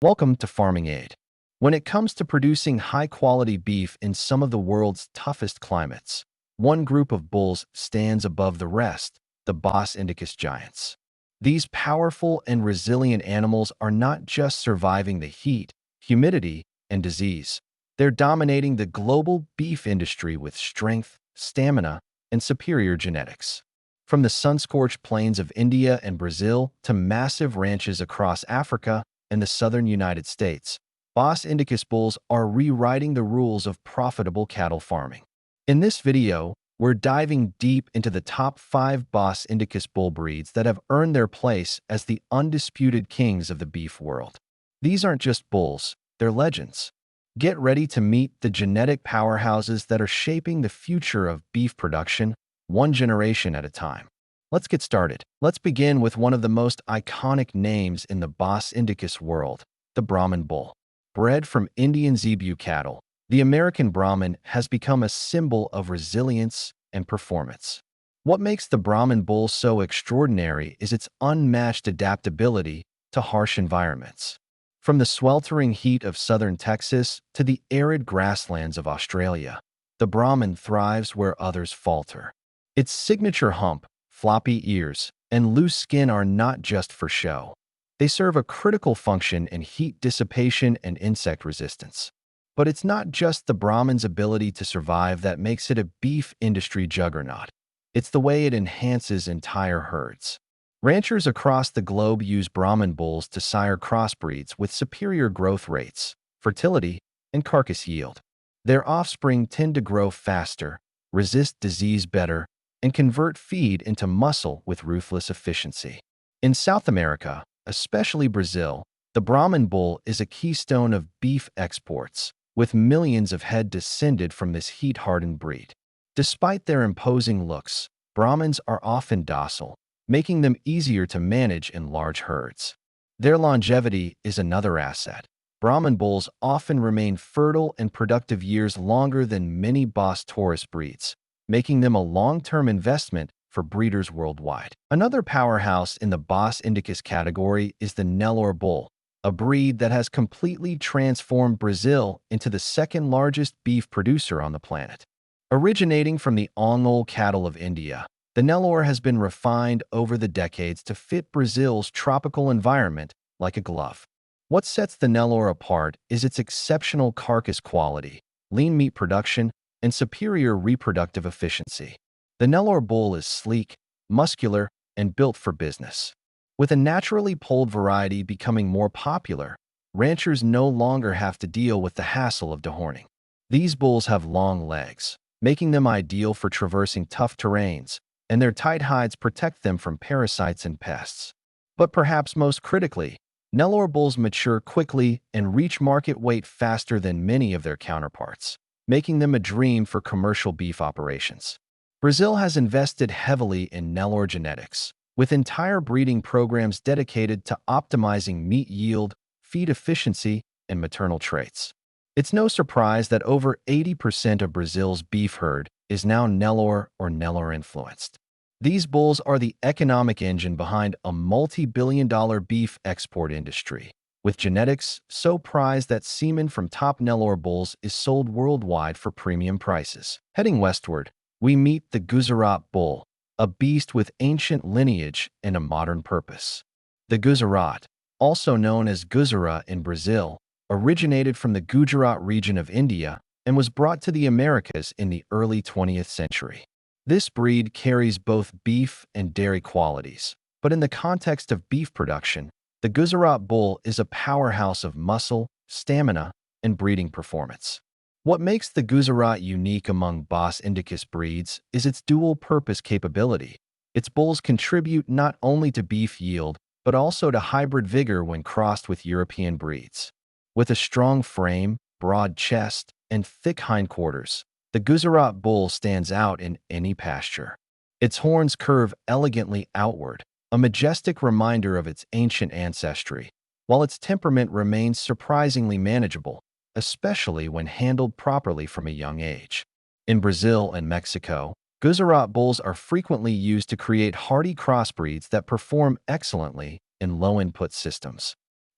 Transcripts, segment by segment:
Welcome to Farming Aid. When it comes to producing high-quality beef in some of the world's toughest climates, one group of bulls stands above the rest, the Bos Indicus giants. These powerful and resilient animals are not just surviving the heat, humidity, and disease. They're dominating the global beef industry with strength, stamina, and superior genetics. From the sun-scorched plains of India and Brazil to massive ranches across Africa and the southern United States, Bos Indicus bulls are rewriting the rules of profitable cattle farming. In this video, we're diving deep into the top 5 Bos Indicus bull breeds that have earned their place as the undisputed kings of the beef world. These aren't just bulls, they're legends. Get ready to meet the genetic powerhouses that are shaping the future of beef production, one generation at a time. Let's get started. Let's begin with one of the most iconic names in the Bos Indicus world, the Brahman bull. Bred from Indian zebu cattle, the American Brahman has become a symbol of resilience and performance. What makes the Brahman bull so extraordinary is its unmatched adaptability to harsh environments. From the sweltering heat of southern Texas to the arid grasslands of Australia, the Brahman thrives where others falter. Its signature hump, floppy ears, and loose skin are not just for show. They serve a critical function in heat dissipation and insect resistance. But it's not just the Brahman's ability to survive that makes it a beef industry juggernaut. It's the way it enhances entire herds. Ranchers across the globe use Brahman bulls to sire crossbreeds with superior growth rates, fertility, and carcass yield. Their offspring tend to grow faster, resist disease better, and convert feed into muscle with ruthless efficiency. In South America, especially Brazil, the Brahman bull is a keystone of beef exports, with millions of head descended from this heat-hardened breed. Despite their imposing looks, Brahmans are often docile, making them easier to manage in large herds. Their longevity is another asset. Brahman bulls often remain fertile and productive years longer than many Bos Taurus breeds, making them a long-term investment for breeders worldwide. Another powerhouse in the Bos Indicus category is the Nelore bull, a breed that has completely transformed Brazil into the second-largest beef producer on the planet. Originating from the Ongole cattle of India, the Nelore has been refined over the decades to fit Brazil's tropical environment like a glove. What sets the Nelore apart is its exceptional carcass quality, lean meat production, and superior reproductive efficiency. The Nelore bull is sleek, muscular, and built for business. With a naturally polled variety becoming more popular, ranchers no longer have to deal with the hassle of dehorning. These bulls have long legs, making them ideal for traversing tough terrains, and their tight hides protect them from parasites and pests. But perhaps most critically, Nelore bulls mature quickly and reach market weight faster than many of their counterparts, making them a dream for commercial beef operations. Brazil has invested heavily in Nelore genetics, with entire breeding programs dedicated to optimizing meat yield, feed efficiency, and maternal traits. It's no surprise that over 80% of Brazil's beef herd is now Nelore or Nelore-influenced. These bulls are the economic engine behind a multi-billion-dollar beef export industry, with genetics so prized that semen from top Nelore bulls is sold worldwide for premium prices. Heading westward, we meet the Guerat Bull, a beast with ancient lineage and a modern purpose. The Guerat, also known as Guerat in Brazil, originated from the Gujarat region of India and was brought to the Americas in the early 20th century. This breed carries both beef and dairy qualities, but in the context of beef production, the Guerat Bull is a powerhouse of muscle, stamina, and breeding performance. What makes the Guerat unique among Bos Indicus breeds is its dual-purpose capability. Its bulls contribute not only to beef yield, but also to hybrid vigor when crossed with European breeds. With a strong frame, broad chest, and thick hindquarters, the Guerat Bull stands out in any pasture. Its horns curve elegantly outward, a majestic reminder of its ancient ancestry, while its temperament remains surprisingly manageable, especially when handled properly from a young age. In Brazil and Mexico, Guerat bulls are frequently used to create hardy crossbreeds that perform excellently in low-input systems.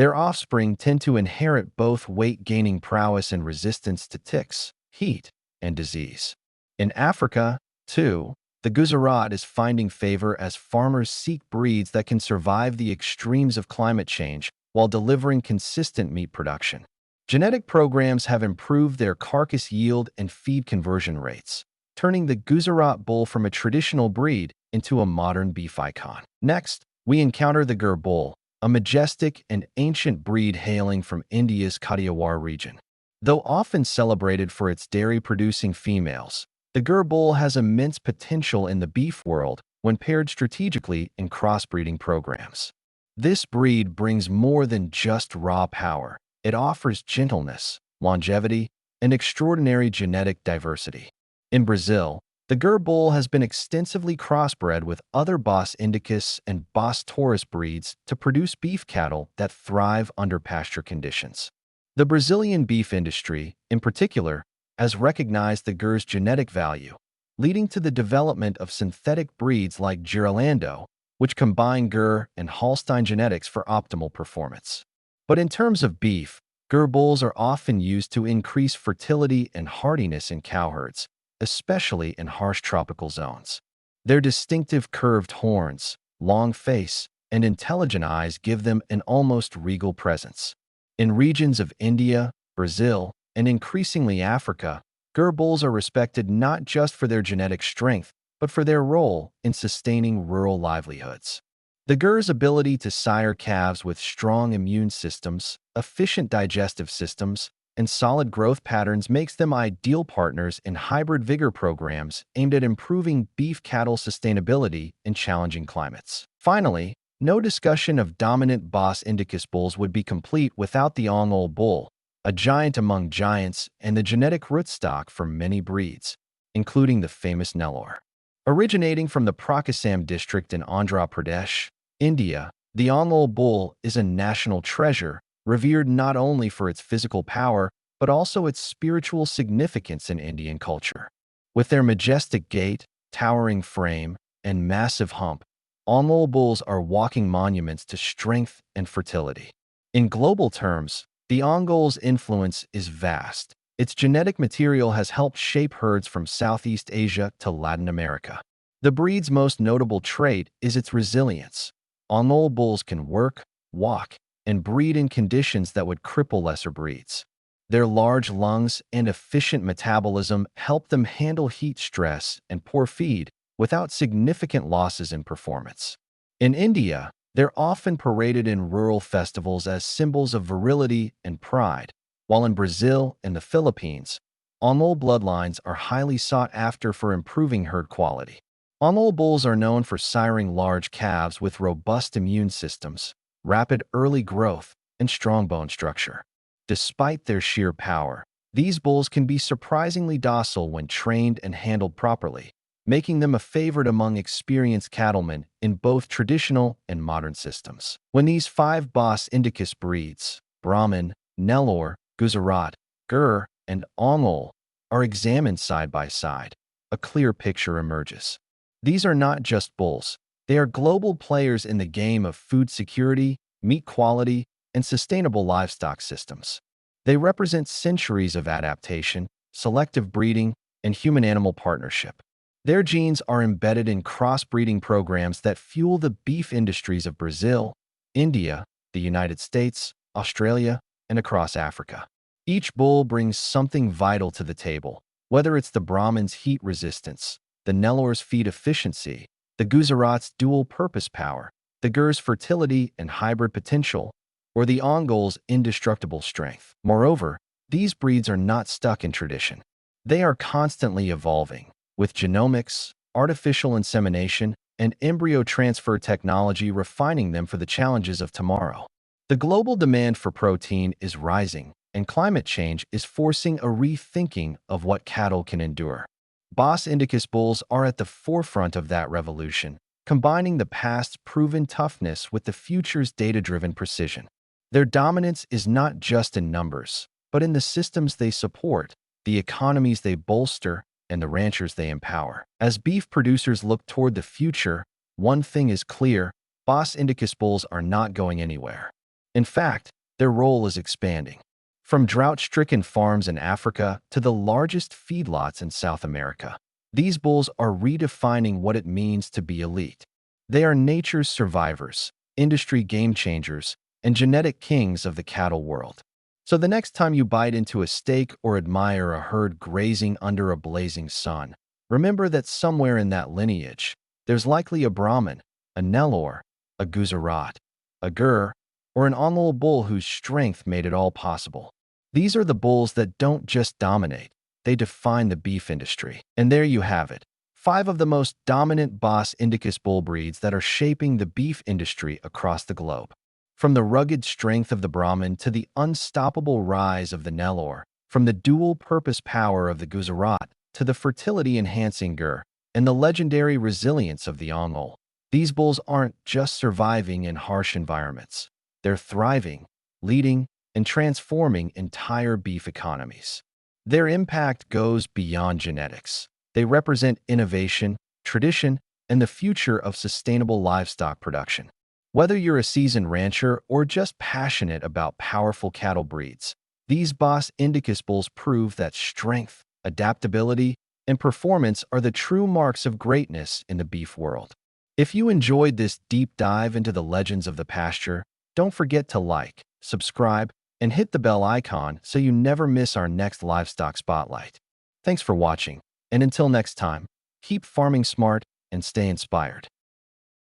Their offspring tend to inherit both weight-gaining prowess and resistance to ticks, heat, and disease. In Africa, too, the Guerat is finding favor as farmers seek breeds that can survive the extremes of climate change while delivering consistent meat production. Genetic programs have improved their carcass yield and feed conversion rates, turning the Guerat Bull from a traditional breed into a modern beef icon. Next, we encounter the Ger Bull, a majestic and ancient breed hailing from India's Kathiawar region. Though often celebrated for its dairy-producing females, the Ger Bull has immense potential in the beef world when paired strategically in crossbreeding programs. This breed brings more than just raw power. It offers gentleness, longevity, and extraordinary genetic diversity. In Brazil, the Ger Bull has been extensively crossbred with other Bos Indicus and Bos Taurus breeds to produce beef cattle that thrive under pasture conditions. The Brazilian beef industry, in particular, has recognized the Ger's genetic value, leading to the development of synthetic breeds like Gerlando, which combine Ger and Holstein genetics for optimal performance. But in terms of beef, Ger Bulls are often used to increase fertility and hardiness in cow herds, especially in harsh tropical zones. Their distinctive curved horns, long face, and intelligent eyes give them an almost regal presence. In regions of India, Brazil, and increasingly Africa, Ger Bulls are respected not just for their genetic strength, but for their role in sustaining rural livelihoods. The Ger's ability to sire calves with strong immune systems, efficient digestive systems, and solid growth patterns makes them ideal partners in hybrid vigor programs aimed at improving beef cattle sustainability in challenging climates. Finally, no discussion of dominant Bos Indicus bulls would be complete without the Angol Bull, a giant among giants and the genetic rootstock for many breeds, including the famous Nelore. Originating from the Prakasam district in Andhra Pradesh, India, the Angol Bull is a national treasure, revered not only for its physical power, but also its spiritual significance in Indian culture. With their majestic gait, towering frame, and massive hump, Angol Bulls are walking monuments to strength and fertility. In global terms, the Ongole's influence is vast. Its genetic material has helped shape herds from Southeast Asia to Latin America. The breed's most notable trait is its resilience. Angol bulls can work, walk, and breed in conditions that would cripple lesser breeds. Their large lungs and efficient metabolism help them handle heat stress and poor feed without significant losses in performance. In India, they're often paraded in rural festivals as symbols of virility and pride, while in Brazil and the Philippines, Ongole bloodlines are highly sought after for improving herd quality. Ongole bulls are known for siring large calves with robust immune systems, rapid early growth, and strong bone structure. Despite their sheer power, these bulls can be surprisingly docile when trained and handled properly, making them a favorite among experienced cattlemen in both traditional and modern systems. When these 5 Bos Indicus breeds, Brahman, Nelore, Guerat, Ger, and Ongole, are examined side by side, a clear picture emerges. These are not just bulls, they are global players in the game of food security, meat quality, and sustainable livestock systems. They represent centuries of adaptation, selective breeding, and human-animal partnership. Their genes are embedded in crossbreeding programs that fuel the beef industries of Brazil, India, the United States, Australia, and across Africa. Each bull brings something vital to the table, whether it's the Brahman's heat resistance, the Nelore's feed efficiency, the Guerat's dual-purpose power, the Ger's fertility and hybrid potential, or the Ongole's indestructible strength. Moreover, these breeds are not stuck in tradition. They are constantly evolving, with genomics, artificial insemination, and embryo transfer technology refining them for the challenges of tomorrow. The global demand for protein is rising, and climate change is forcing a rethinking of what cattle can endure. Bos Indicus bulls are at the forefront of that revolution, combining the past's proven toughness with the future's data-driven precision. Their dominance is not just in numbers, but in the systems they support, the economies they bolster, and the ranchers they empower. As beef producers look toward the future, one thing is clear: Bos Indicus bulls are not going anywhere. In fact, their role is expanding. From drought-stricken farms in Africa to the largest feedlots in South America, these bulls are redefining what it means to be elite. They are nature's survivors, industry game-changers, and genetic kings of the cattle world. So the next time you bite into a steak or admire a herd grazing under a blazing sun, remember that somewhere in that lineage, there's likely a Brahman, a Nelore, a Guerat, a Ger, or an Angol bull whose strength made it all possible. These are the bulls that don't just dominate, they define the beef industry. And there you have it, 5 of the most dominant Bos Indicus bull breeds that are shaping the beef industry across the globe. From the rugged strength of the Brahman to the unstoppable rise of the Nelore, from the dual-purpose power of the Guerat to the fertility-enhancing Ger and the legendary resilience of the Ongole, these bulls aren't just surviving in harsh environments. They're thriving, leading, and transforming entire beef economies. Their impact goes beyond genetics. They represent innovation, tradition, and the future of sustainable livestock production. Whether you're a seasoned rancher or just passionate about powerful cattle breeds, these Bos Indicus bulls prove that strength, adaptability, and performance are the true marks of greatness in the beef world. If you enjoyed this deep dive into the legends of the pasture, don't forget to like, subscribe, and hit the bell icon so you never miss our next livestock spotlight. Thanks for watching, and until next time, keep farming smart and stay inspired.